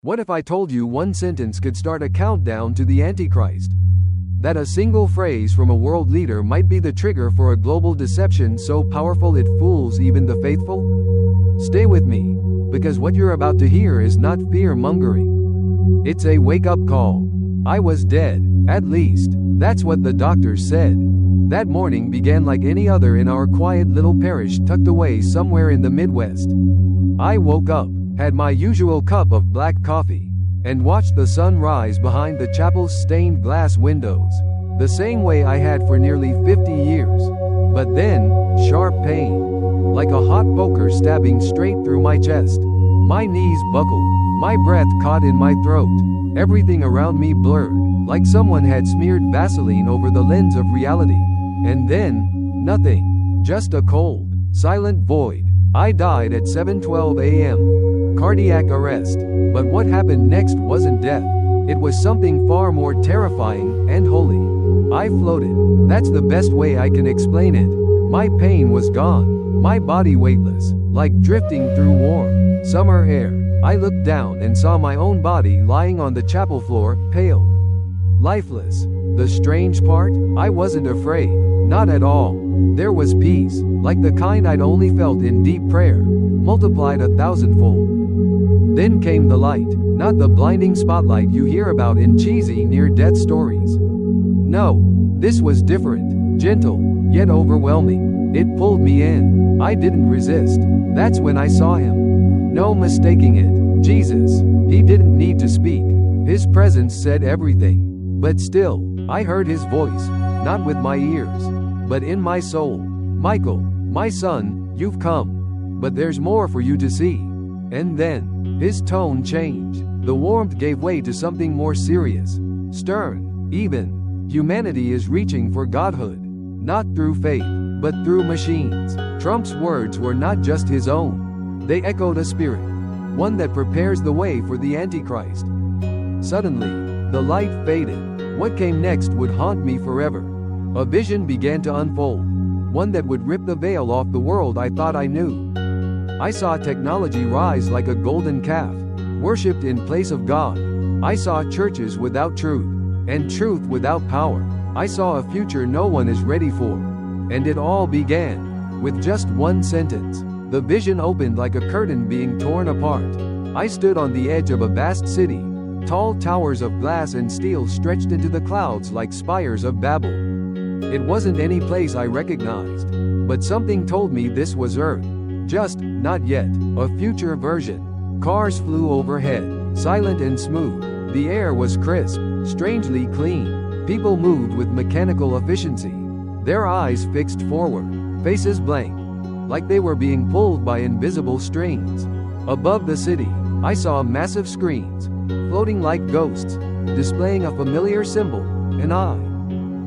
What if I told you one sentence could start a countdown to the Antichrist? That a single phrase from a world leader might be the trigger for a global deception so powerful it fools even the faithful? Stay with me, because what you're about to hear is not fear-mongering. It's a wake-up call. I was dead, at least, that's what the doctors said. That morning began like any other in our quiet little parish tucked away somewhere in the Midwest. I woke up, had my usual cup of black coffee, and watched the sun rise behind the chapel's stained glass windows, the same way I had for nearly 50 years. But then, sharp pain, like a hot poker stabbing straight through my chest. My knees buckled, my breath caught in my throat, everything around me blurred, like someone had smeared Vaseline over the lens of reality. And then, nothing, just a cold, silent void. I died at 7:12 a.m. Cardiac arrest. But what happened next wasn't death. It was something far more terrifying and holy. I floated. That's the best way I can explain it. My pain was gone, my body weightless, like drifting through warm, summer air. I looked down and saw my own body lying on the chapel floor, pale, lifeless. The strange part? I wasn't afraid. Not at all. There was peace, like the kind I'd only felt in deep prayer, multiplied 1,000-fold. Then came the light, not the blinding spotlight you hear about in cheesy near-death stories. No, this was different, gentle, yet overwhelming. It pulled me in. I didn't resist. That's when I saw him. No mistaking it. Jesus. He didn't need to speak. His presence said everything. But still, I heard his voice, not with my ears, but in my soul. Michael, my son, you've come. But there's more for you to see. And then, his tone changed. The warmth gave way to something more serious, stern, even. Humanity is reaching for godhood, not through faith, but through machines. Trump's words were not just his own. They echoed a spirit, one that prepares the way for the Antichrist. Suddenly, the light faded. What came next would haunt me forever. A vision began to unfold, one that would rip the veil off the world I thought I knew. I saw technology rise like a golden calf, worshipped in place of God. I saw churches without truth, and truth without power. I saw a future no one is ready for. And it all began with just one sentence. The vision opened like a curtain being torn apart. I stood on the edge of a vast city. Tall towers of glass and steel stretched into the clouds like spires of Babel. It wasn't any place I recognized, but something told me this was Earth. Just, not yet, a future version. Cars flew overhead, silent and smooth. The air was crisp, strangely clean. People moved with mechanical efficiency, their eyes fixed forward, faces blank, like they were being pulled by invisible strings. Above the city, I saw massive screens, floating like ghosts, displaying a familiar symbol, an eye.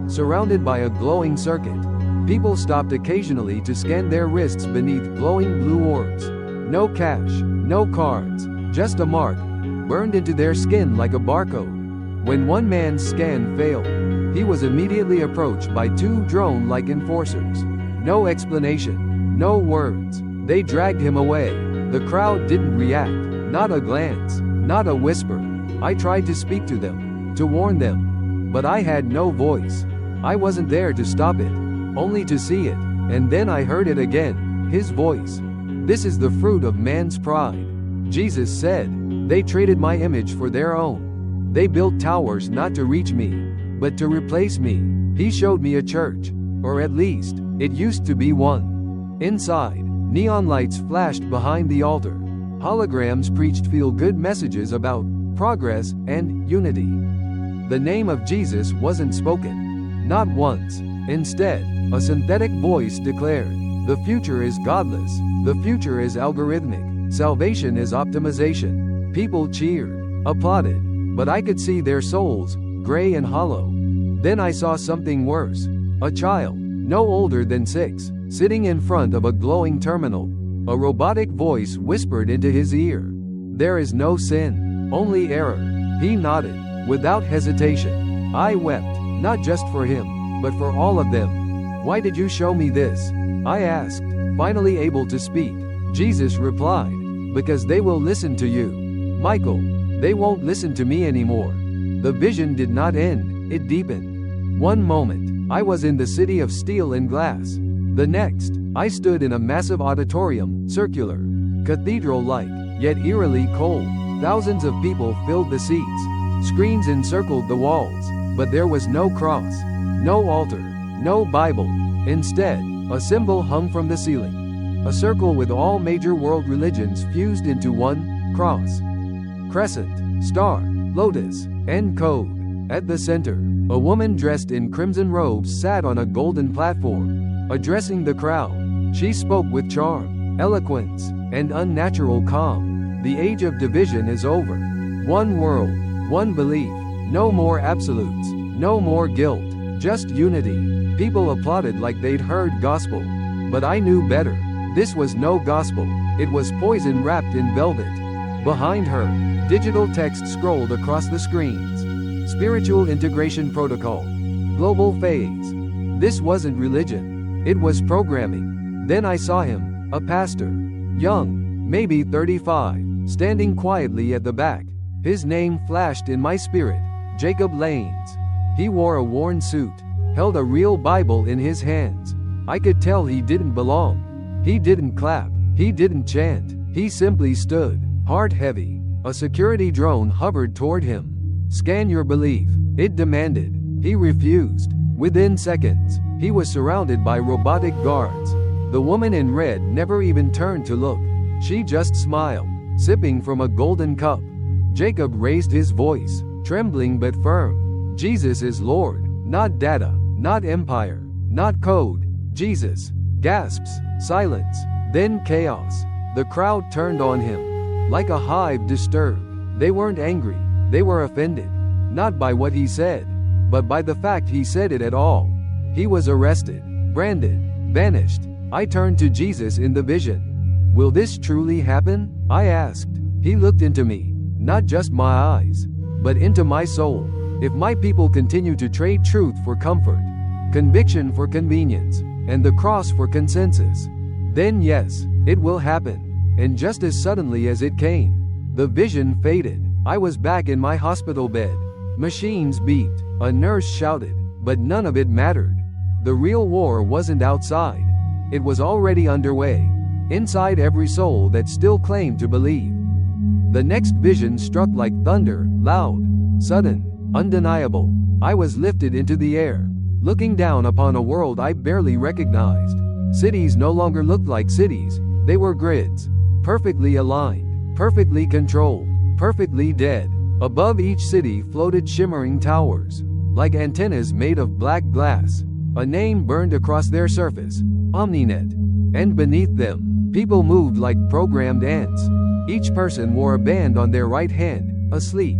Surrounded by a glowing circuit, people stopped occasionally to scan their wrists beneath glowing blue orbs. No cash, no cards, just a mark, burned into their skin like a barcode. When one man's scan failed, he was immediately approached by two drone-like enforcers. No explanation, no words. They dragged him away. The crowd didn't react, not a glance, not a whisper. I tried to speak to them, to warn them, but I had no voice. I wasn't there to stop it, only to see it. And then I heard it again, his voice. This is the fruit of man's pride. Jesus said, they traded my image for their own. They built towers not to reach me, but to replace me. He showed me a church, or at least, it used to be one. Inside, neon lights flashed behind the altar. Holograms preached feel-good messages about progress and unity. The name of Jesus wasn't spoken, not once. Instead, a synthetic voice declared, the future is godless, the future is algorithmic, salvation is optimization. People cheered, applauded, but I could see their souls, gray and hollow. Then I saw something worse. A child, no older than 6, sitting in front of a glowing terminal. A robotic voice whispered into his ear, there is no sin, only error. He nodded, without hesitation. I wept, not just for him, but for all of them. Why did you show me this? I asked, finally able to speak. Jesus replied, because they will listen to you. Michael, They won't listen to me anymore. The vision did not end, it deepened. One moment, I was in the city of steel and glass. The next, I stood in a massive auditorium, circular, cathedral-like, yet eerily cold. Thousands of people filled the seats. Screens encircled the walls, but there was no cross, no altar, no Bible. Instead, a symbol hung from the ceiling. A circle with all major world religions fused into one: cross, crescent, star, lotus, and code. At the center, a woman dressed in crimson robes sat on a golden platform. Addressing the crowd, she spoke with charm, eloquence, and unnatural calm. The age of division is over. One world, one belief. No more absolutes, no more guilt, just unity. People applauded like they'd heard gospel. But I knew better. This was no gospel. It was poison wrapped in velvet. Behind her, digital text scrolled across the screens. Spiritual integration protocol. Global phase. This wasn't religion. It was programming. Then I saw him, a pastor. Young, maybe 35, standing quietly at the back. His name flashed in my spirit. Jacob Lanes. He wore a worn suit, held a real Bible in his hands. I could tell he didn't belong. He didn't clap. He didn't chant. He simply stood, heart heavy. A security drone hovered toward him. Scan your belief, it demanded. He refused. Within seconds, he was surrounded by robotic guards. The woman in red never even turned to look. She just smiled, sipping from a golden cup. Jacob raised his voice, trembling but firm. Jesus is Lord, not data, not empire, not code. Jesus. Gasps, silence, then chaos. The crowd turned on him. Like a hive disturbed. They weren't angry, they were offended. Not by what he said, but by the fact he said it at all. He was arrested, branded, banished. I turned to Jesus in the vision. Will this truly happen? I asked. He looked into me, not just my eyes, but into my soul. If my people continue to trade truth for comfort, conviction for convenience, and the cross for consensus, then yes, it will happen. And just as suddenly as it came, the vision faded. I was back in my hospital bed. Machines beeped, a nurse shouted, but none of it mattered. The real war wasn't outside. It was already underway, inside every soul that still claimed to believe. The next vision struck like thunder, loud, sudden, undeniable. I was lifted into the air, looking down upon a world I barely recognized. Cities no longer looked like cities, they were grids. Perfectly aligned, perfectly controlled, perfectly dead. Above each city floated shimmering towers, like antennas made of black glass. A name burned across their surface, Omninet. And beneath them, people moved like programmed ants. Each person wore a band on their right hand, a sleek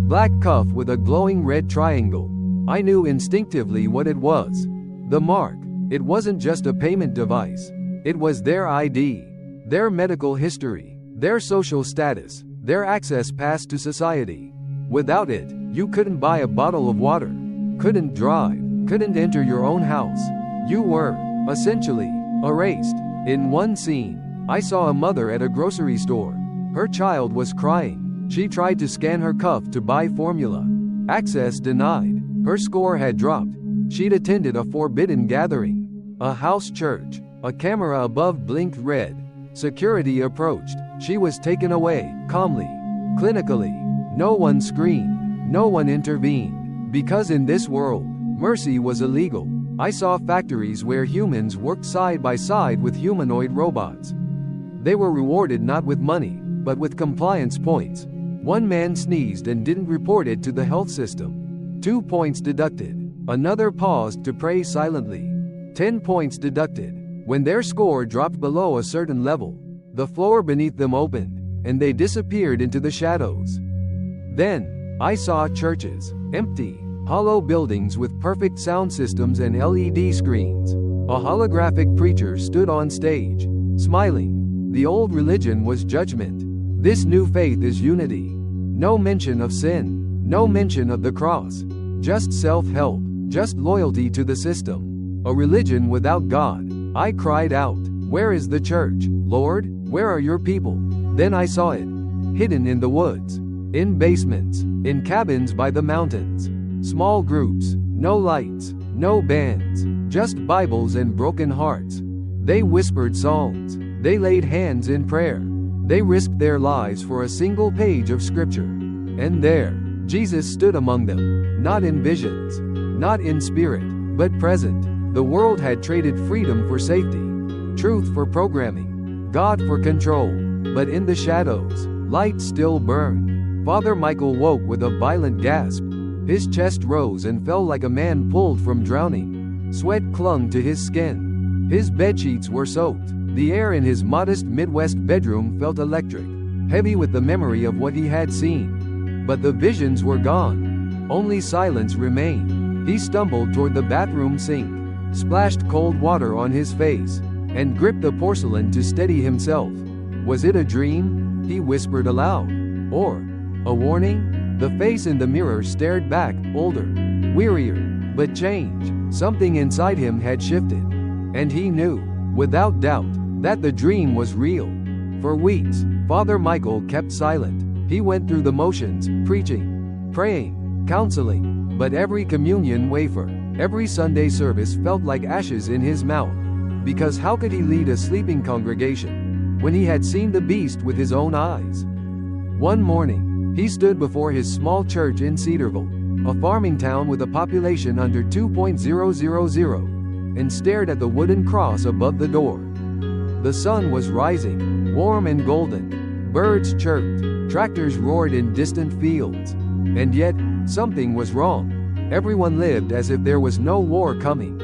black cuff with a glowing red triangle. I knew instinctively what it was. The mark. It wasn't just a payment device. It was their ID, their medical history, their social status, their access pass to society. Without it, you couldn't buy a bottle of water, couldn't drive, couldn't enter your own house. You were, essentially, erased. In one scene, I saw a mother at a grocery store. Her child was crying. She tried to scan her cuff to buy formula. Access denied. Her score had dropped. She'd attended a forbidden gathering, a house church. A camera above blinked red. Security approached. She was taken away, calmly, clinically. No one screamed. No one intervened. Because in this world, mercy was illegal. I saw factories where humans worked side by side with humanoid robots. They were rewarded not with money, but with compliance points. One man sneezed and didn't report it to the health system. 2 points deducted. Another paused to pray silently. 10 points deducted. When their score dropped below a certain level, the floor beneath them opened, and they disappeared into the shadows. Then, I saw churches, empty, hollow buildings with perfect sound systems and LED screens. A holographic preacher stood on stage, smiling. The old religion was judgment. This new faith is unity. No mention of sin, no mention of the cross. Just self-help, just loyalty to the system. A religion without God. I cried out, "Where is the church, Lord? Where are your people?" Then I saw it, hidden in the woods. In basements, in cabins by the mountains. Small groups, no lights, no bands, just Bibles and broken hearts. They whispered songs, they laid hands in prayer. They risked their lives for a single page of scripture. And there, Jesus stood among them, not in visions, not in spirit, but present. The world had traded freedom for safety, truth for programming, God for control. But in the shadows, light still burned. Father Michael woke with a violent gasp. His chest rose and fell like a man pulled from drowning. Sweat clung to his skin. His bedsheets were soaked. The air in his modest Midwest bedroom felt electric, heavy with the memory of what he had seen. But the visions were gone. Only silence remained. He stumbled toward the bathroom sink, splashed cold water on his face, and gripped the porcelain to steady himself. Was it a dream? He whispered aloud. Or a warning? The face in the mirror stared back, older, wearier, but changed. Something inside him had shifted. And he knew, without doubt, that the dream was real. For weeks, Father Michael kept silent. He went through the motions, preaching, praying, counseling, but every communion wafer, every Sunday service felt like ashes in his mouth. Because how could he lead a sleeping congregation when he had seen the beast with his own eyes? One morning, he stood before his small church in Cedarville, a farming town with a population under 2,000, and stared at the wooden cross above the door. The sun was rising, warm and golden. Birds chirped, tractors roared in distant fields. And yet, something was wrong. Everyone lived as if there was no war coming.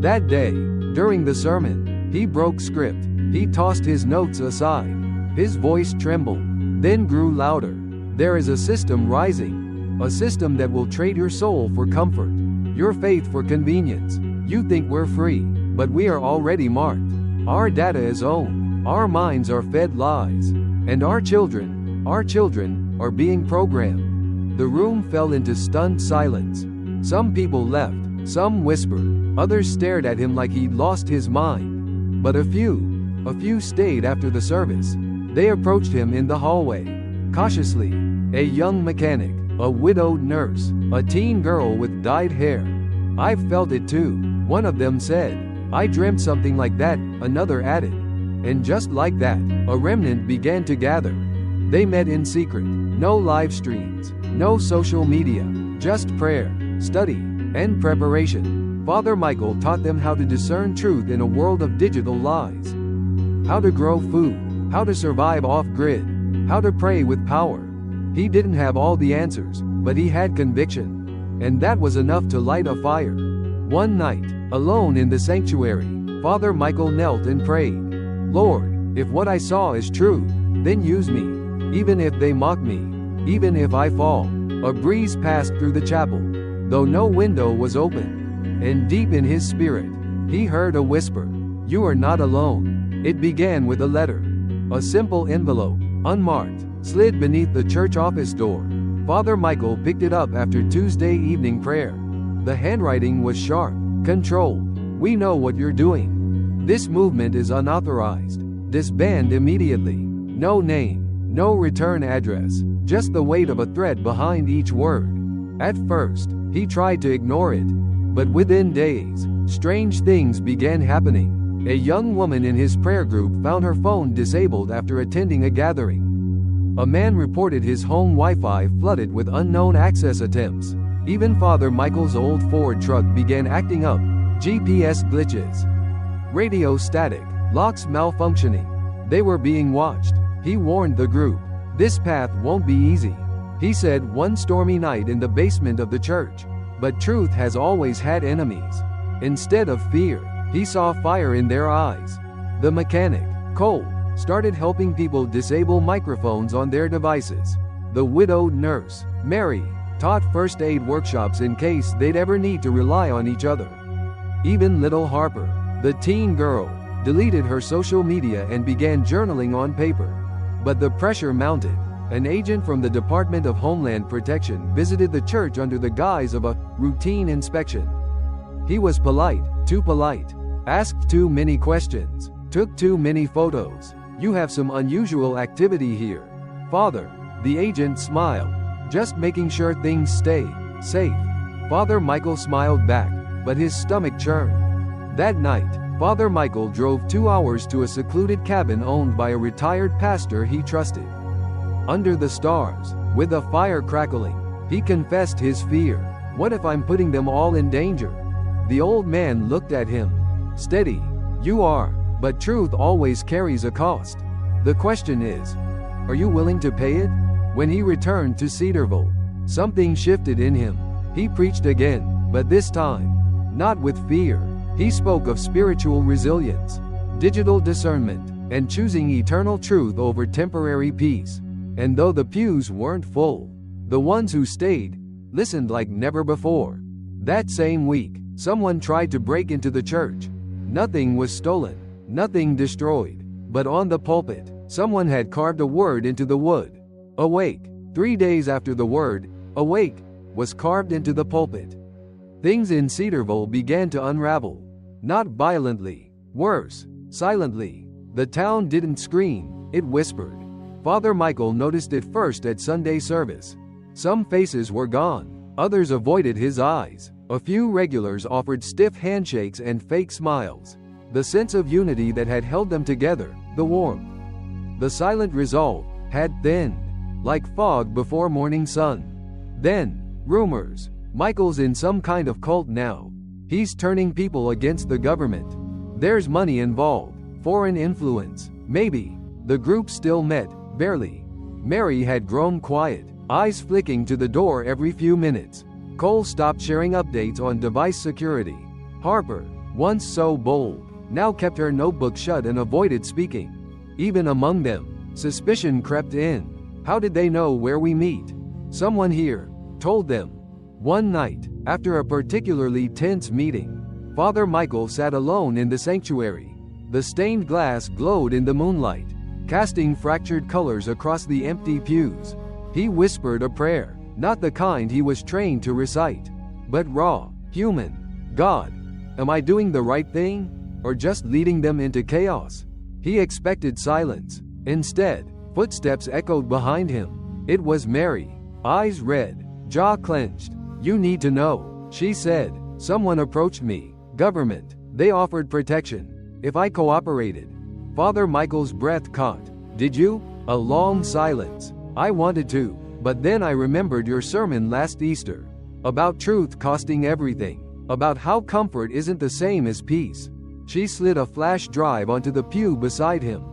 That day, during the sermon, he broke script. He tossed his notes aside. His voice trembled, then grew louder. There is a system rising. A system that will trade your soul for comfort, your faith for convenience. You think we're free, but we are already marked. Our data is owned. Our minds are fed lies. And our children are being programmed. The room fell into stunned silence. Some people left, some whispered, others stared at him like he'd lost his mind. But a few stayed after the service. They approached him in the hallway, cautiously. A young mechanic, a widowed nurse, a teen girl with dyed hair. "I've felt it too," one of them said. "I dreamt something like that," another added. And just like that, a remnant began to gather. They met in secret, no live streams, no social media, just prayer, study, and preparation. Father Michael taught them how to discern truth in a world of digital lies. How to grow food, how to survive off-grid, how to pray with power. He didn't have all the answers, but he had conviction. And that was enough to light a fire. One night, alone in the sanctuary, Father Michael knelt and prayed. "Lord, if what I saw is true, then use me. Even if they mock me, even if I fall." A breeze passed through the chapel, though no window was open. And deep in his spirit, he heard a whisper. "You are not alone." It began with a letter. A simple envelope, unmarked, slid beneath the church office door. Father Michael picked it up after Tuesday evening prayer. The handwriting was sharp, controlled. "We know what you're doing. This movement is unauthorized. Disband immediately." No name, no return address, just the weight of a threat behind each word. At first, he tried to ignore it. But within days, strange things began happening. A young woman in his prayer group found her phone disabled after attending a gathering. A man reported his home Wi-Fi flooded with unknown access attempts. Even Father Michael's old Ford truck began acting up. GPS glitches, radio static, locks malfunctioning. They were being watched. He warned the group, "This path won't be easy," he said one stormy night in the basement of the church. But truth has always had enemies. Instead of fear, he saw fire in their eyes. The mechanic, Cole, started helping people disable microphones on their devices. The widowed nurse, Mary, taught first aid workshops in case they'd ever need to rely on each other. Even little Harper, the teen girl, deleted her social media and began journaling on paper. But the pressure mounted. An agent from the Department of Homeland Protection visited the church under the guise of a routine inspection. He was polite, too polite, asked too many questions, took too many photos. "You have some unusual activity here, Father," The agent smiled, just making sure things stay safe. Father Michael smiled back, but his stomach churned. That night, Father Michael drove 2 hours to a secluded cabin owned by a retired pastor he trusted. Under the stars, with a fire crackling, he confessed his fear. What if I'm putting them all in danger? The old man looked at him. Steady. You are, but truth always carries a cost. The question is, are you willing to pay it? When he returned to Cedarville, something shifted in him. He preached again, but this time, not with fear. He spoke of spiritual resilience, digital discernment, and choosing eternal truth over temporary peace. And though the pews weren't full, the ones who stayed listened like never before. That same week, someone tried to break into the church. Nothing was stolen, nothing destroyed, but on the pulpit, someone had carved a word into the wood. Awake. 3 days after the word, awake, was carved into the pulpit, things in Cedarville began to unravel. Not violently, worse, silently. The town didn't scream, it whispered. Father Michael noticed it first at Sunday service. Some faces were gone, others avoided his eyes. A few regulars offered stiff handshakes and fake smiles. The sense of unity that had held them together, the warmth, the silent resolve, had thinned, like fog before morning sun. Then, rumors. Michael's in some kind of cult now. He's turning people against the government. There's money involved, foreign influence, maybe. The group still met, barely. Mary had grown quiet, eyes flicking to the door every few minutes. Cole stopped sharing updates on device security. Harper, once so bold, now kept her notebook shut and avoided speaking. Even among them, suspicion crept in. How did they know where we meet? Someone here told them. One night, after a particularly tense meeting, Father Michael sat alone in the sanctuary. The stained glass glowed in the moonlight, casting fractured colors across the empty pews. He whispered a prayer, not the kind he was trained to recite, but raw, human. God, am I doing the right thing, or just leading them into chaos? He expected silence. Instead, footsteps echoed behind him. It was Mary, eyes red, jaw clenched. You need to know, she said. Someone approached me. Government. They offered protection if I cooperated. Father Michael's breath caught. Did you? A long silence. I wanted to, but then I remembered your sermon last Easter. About truth costing everything. About how comfort isn't the same as peace. She slid a flash drive onto the pew beside him.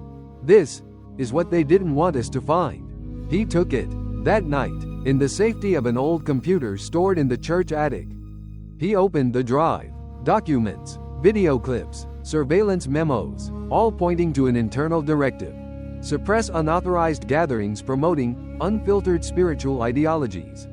This is what they didn't want us to find. He took it. That night, in the safety of an old computer stored in the church attic. He opened the drive. Documents, video clips, surveillance memos, all pointing to an internal directive. Suppress unauthorized gatherings promoting unfiltered spiritual ideologies.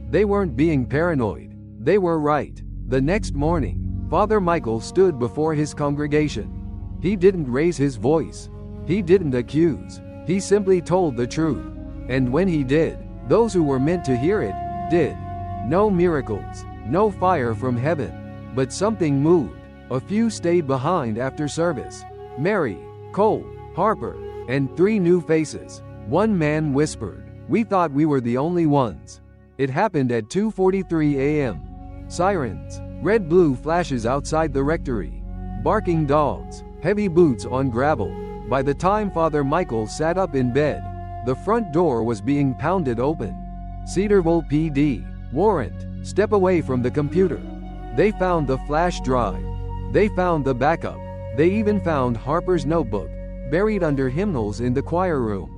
They weren't being paranoid. They were right. The next morning, Father Michael stood before his congregation. He didn't raise his voice. He didn't accuse. He simply told the truth. And when he did, those who were meant to hear it did. No miracles, no fire from heaven, but something moved. A few stayed behind after service. Mary, Cole, Harper, and 3 new faces. One man whispered, "We thought we were the only ones." It happened at 2:43 a.m. Sirens, red-blue flashes outside the rectory, barking dogs, heavy boots on gravel. By the time Father Michael sat up in bed, the front door was being pounded open. Cedarville PD, warrant, step away from the computer. They found the flash drive. They found the backup. They even found Harper's notebook, buried under hymnals in the choir room.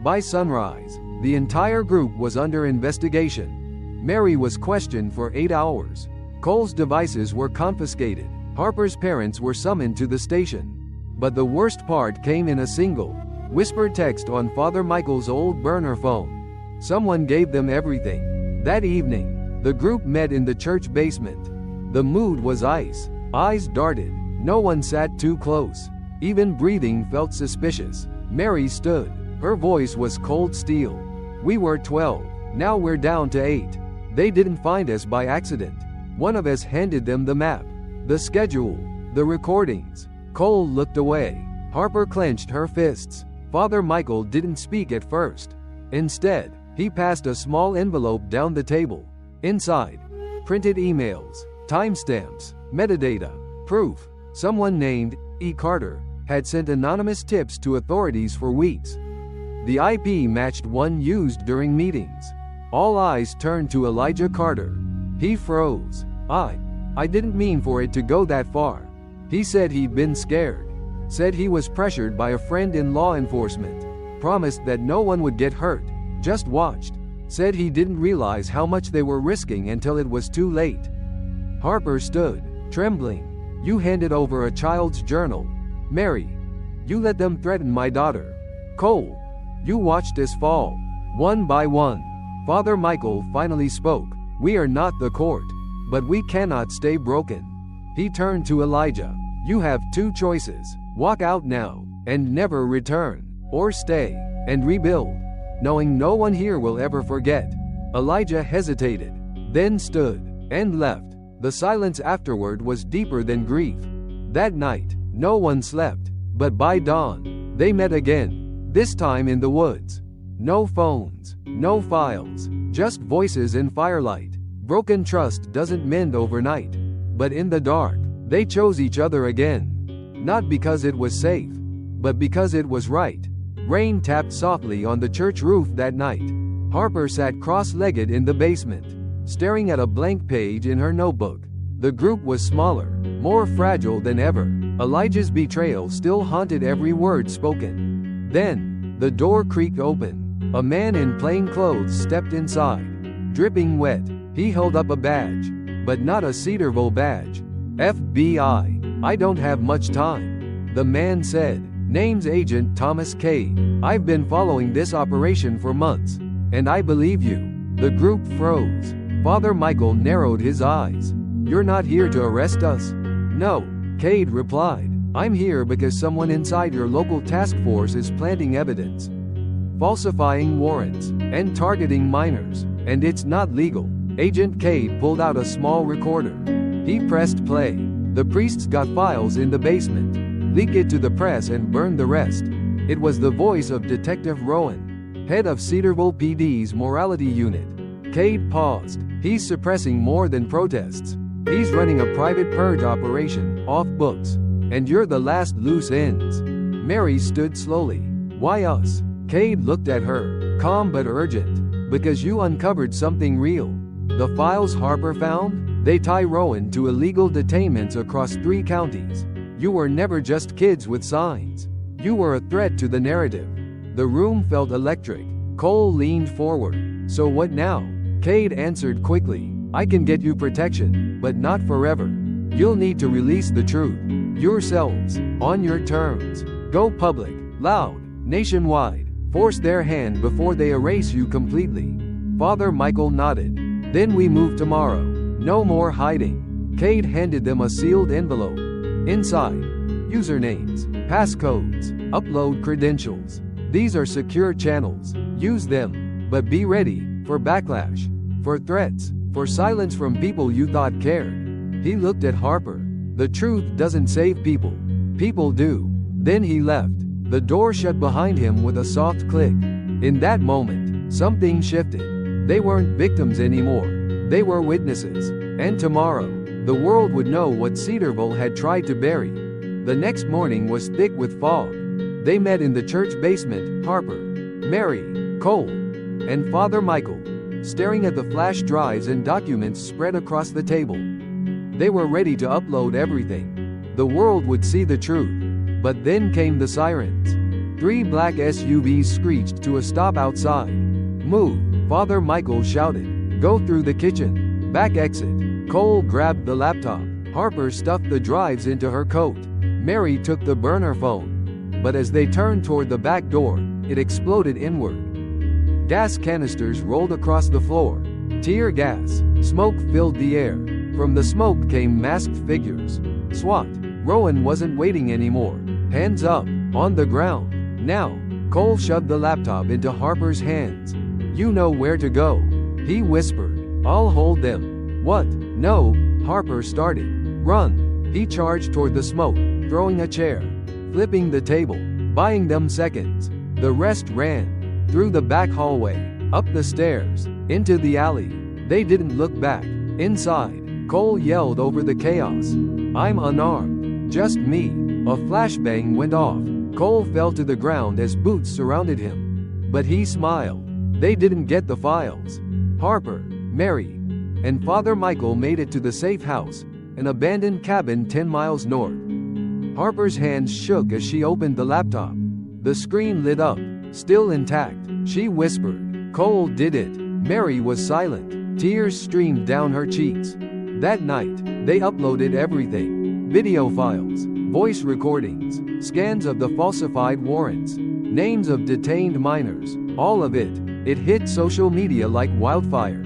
By sunrise, the entire group was under investigation. Mary was questioned for 8 hours. Cole's devices were confiscated. Harper's parents were summoned to the station. But the worst part came in a single, whispered text on Father Michael's old burner phone. Someone gave them everything. That evening, the group met in the church basement. The mood was ice. Eyes darted. No one sat too close. Even breathing felt suspicious. Mary stood. Her voice was cold steel. We were 12. Now we're down to 8. They didn't find us by accident. One of us handed them the map, the schedule, the recordings. Cole looked away. Harper clenched her fists. Father Michael didn't speak at first. Instead, he passed a small envelope down the table. Inside, printed emails, timestamps, metadata, proof. Someone named E. Carter had sent anonymous tips to authorities for weeks. The IP matched one used during meetings. All eyes turned to Elijah Carter. He froze. I didn't mean for it to go that far. He said he'd been scared. Said he was pressured by a friend in law enforcement. Promised that no one would get hurt. Just watched. Said he didn't realize how much they were risking until it was too late. Harper stood, trembling. You handed over a child's journal. Mary, you let them threaten my daughter. Cole, you watched us fall. One by one. Father Michael finally spoke. We are not the court, but we cannot stay broken. He turned to Elijah. You have two choices. Walk out now, and never return, or stay, and rebuild, knowing no one here will ever forget. Elijah hesitated, then stood, and left. The silence afterward was deeper than grief. That night, no one slept, but by dawn, they met again, this time in the woods. No phones, no files, just voices in firelight. Broken trust doesn't mend overnight. But in the dark, they chose each other again. Not because it was safe, but because it was right. Rain tapped softly on the church roof that night. Harper sat cross-legged in the basement, staring at a blank page in her notebook. The group was smaller, more fragile than ever. Elijah's betrayal still haunted every word spoken. Then, the door creaked open. A man in plain clothes stepped inside. Dripping wet, he held up a badge, but not a Cedarville badge. FBI, I don't have much time. The man said, name's Agent Thomas Cade. I've been following this operation for months, and I believe you. The group froze. Father Michael narrowed his eyes. You're not here to arrest us? No, Cade replied. I'm here because someone inside your local task force is planting evidence, falsifying warrants, and targeting minors, and it's not legal. Agent Cade pulled out a small recorder. He pressed play. The priests got files in the basement. Leak it to the press and burn the rest. It was the voice of Detective Rowan, head of Cedarville PD's morality unit. Cade paused. He's suppressing more than protests. He's running a private purge operation, off books. And you're the last loose ends. Mary stood slowly. Why us? Cade looked at her, calm but urgent. Because you uncovered something real. The files Harper found? They tie Rowan to illegal detainments across 3 counties. You were never just kids with signs. You were a threat to the narrative. The room felt electric. Cole leaned forward. So what now? Cade answered quickly. I can get you protection, but not forever. You'll need to release the truth. Yourselves, on your terms. Go public, loud, nationwide. Force their hand before they erase you completely. Father Michael nodded. Then we move tomorrow. No more hiding. Cade handed them a sealed envelope. Inside, usernames, passcodes, upload credentials. These are secure channels. Use them, but be ready for backlash, for threats, for silence from people you thought cared. He looked at Harper. The truth doesn't save people. People do. Then he left. The door shut behind him with a soft click. In that moment, something shifted. They weren't victims anymore. They were witnesses. And tomorrow, the world would know what Cedarville had tried to bury. The next morning was thick with fog. They met in the church basement, Harper, Mary, Cole, and Father Michael, staring at the flash drives and documents spread across the table. They were ready to upload everything. The world would see the truth. But then came the sirens. 3 black SUVs screeched to a stop outside. Move, Father Michael shouted. Go through the kitchen. Back exit. Cole grabbed the laptop. Harper stuffed the drives into her coat. Mary took the burner phone. But as they turned toward the back door, it exploded inward. Gas canisters rolled across the floor. Tear gas. Smoke filled the air. From the smoke came masked figures. SWAT. Rowan wasn't waiting anymore. Hands up, on the ground. Now. Cole shoved the laptop into Harper's hands. You know where to go. He whispered. I'll hold them. What? No, Harper started. Run. He charged toward the smoke, throwing a chair, flipping the table, buying them seconds. The rest ran. Through the back hallway, up the stairs, into the alley. They didn't look back. Inside, Cole yelled over the chaos. "I'm unarmed. Just me." A flashbang went off. Cole fell to the ground as boots surrounded him. But he smiled. They didn't get the files. Harper, Mary, and Father Michael made it to the safe house, an abandoned cabin 10 miles north. Harper's hands shook as she opened the laptop. The screen lit up, still intact. She whispered, "Cole did it." Mary was silent. Tears streamed down her cheeks. That night, they uploaded everything. Video files, voice recordings, scans of the falsified warrants, names of detained minors, all of it. It hit social media like wildfire.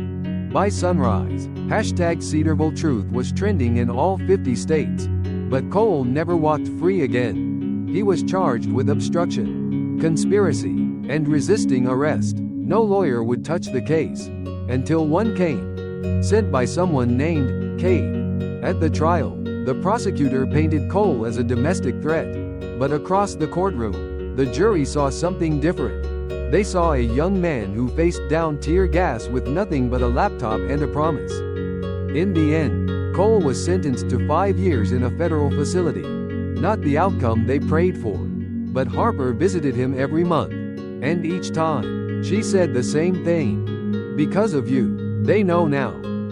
By sunrise, #CedarvilleTruth was trending in all 50 states. But Cole never walked free again. He was charged with obstruction, conspiracy, and resisting arrest. No lawyer would touch the case. Until one came. Sent by someone named Kate. At the trial, the prosecutor painted Cole as a domestic threat. But across the courtroom, the jury saw something different. They saw a young man who faced down tear gas with nothing but a laptop and a promise. In the end, Cole was sentenced to 5 years in a federal facility. Not the outcome they prayed for. But Harper visited him every month. And each time, she said the same thing. "Because of you, they know now."